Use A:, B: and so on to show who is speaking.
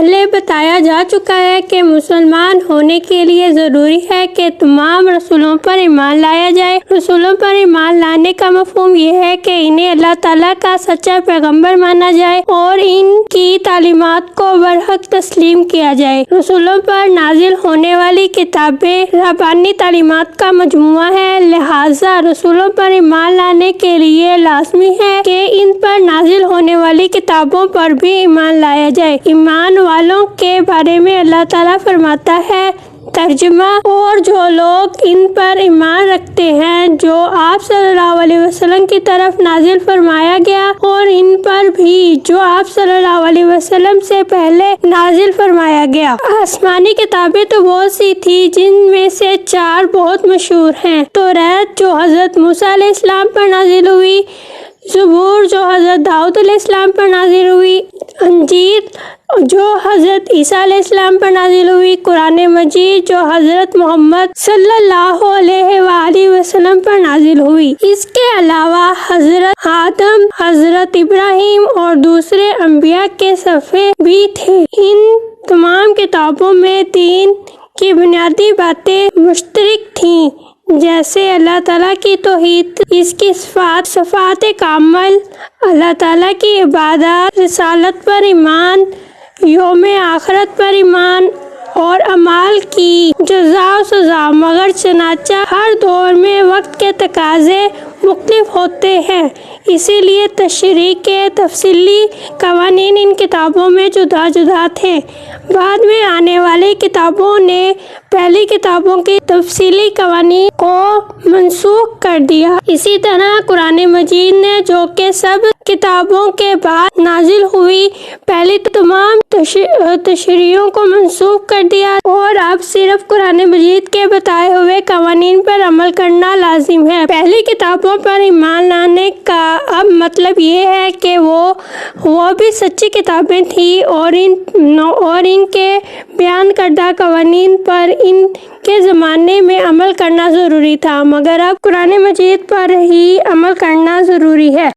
A: پہلے بتایا جا چکا ہے کہ مسلمان ہونے کے لیے ضروری ہے کہ تمام رسولوں پر ایمان لایا جائے۔ رسولوں پر ایمان لانے کا مفہوم یہ ہے کہ انہیں اللہ تعالیٰ کا سچا پیغمبر مانا جائے اور ان کی تعلیمات کو برحق تسلیم کیا جائے۔ رسولوں پر نازل ہونے والی کتابیں ربانی تعلیمات کا مجموعہ ہے، لہٰذا رسولوں پر ایمان لانے کے لیے لازمی ہے کہ ان پر نازل ہونے والی کتابوں پر بھی ایمان لایا جائے۔ ایمان والوں کے بارے میں اللہ تعالیٰ فرماتا ہے، ترجمہ: اور جو لوگ ان پر ایمان رکھتے ہیں جو آپ صلی اللہ علیہ وسلم کی طرف نازل فرمایا گیا اور ان پر بھی جو آپ صلی اللہ علیہ وسلم سے پہلے نازل فرمایا گیا۔ آسمانی کتابیں تو بہت سی تھیں، جن میں سے 4 بہت مشہور ہیں۔ توریت جو حضرت موسیٰ علیہ السلام پر نازل ہوئی، زبور جو حضرت داؤد علیہ السلام پر نازل ہوئی، انجیل جو حضرت عیسیٰ علیہ السلام پر نازل ہوئی، قرآن مجید جو حضرت محمد صلی اللہ علیہ وآلہ وسلم پر نازل ہوئی۔ اس کے علاوہ حضرت آدم، حضرت ابراہیم اور دوسرے انبیاء کے صفحے بھی تھے۔ ان تمام کتابوں میں دین کی بنیادی باتیں مشترک تھیں، جیسے اللہ تعالیٰ کی توحید، اس کی صفات کامل، اللہ تعالیٰ کی عبادت، رسالت پر ایمان، یوم آخرت پر ایمان اور اعمال کی جزا و سزا۔ مگر چنانچہ ہر دور میں وقت کے تقاضے مختلف ہوتے ہیں، اسی لیے تشریح کے تفصیلی قوانین ان کتابوں میں جدا جدا تھے۔ بعد میں آنے والی کتابوں نے پہلی کتابوں کی تفصیلی قوانین کو منسوخ کر دیا۔ اسی طرح قرآن مجید نے، جو کہ سب کتابوں کے بعد نازل ہوئی، پہلی تمام تشریحوں کو منسوخ کر دیا اور اب صرف قرآن مجید کے بتائے ہوئے قوانین پر عمل کرنا لازم ہے۔ پہلی کتابوں پر ایمان لانے کا اب مطلب یہ ہے کہ وہ بھی سچی کتابیں تھیں اور ان کے بیان کردہ قوانین پر ان کے زمانے میں عمل کرنا ضروری تھا، مگر اب قرآن مجید پر ہی عمل کرنا ضروری ہے۔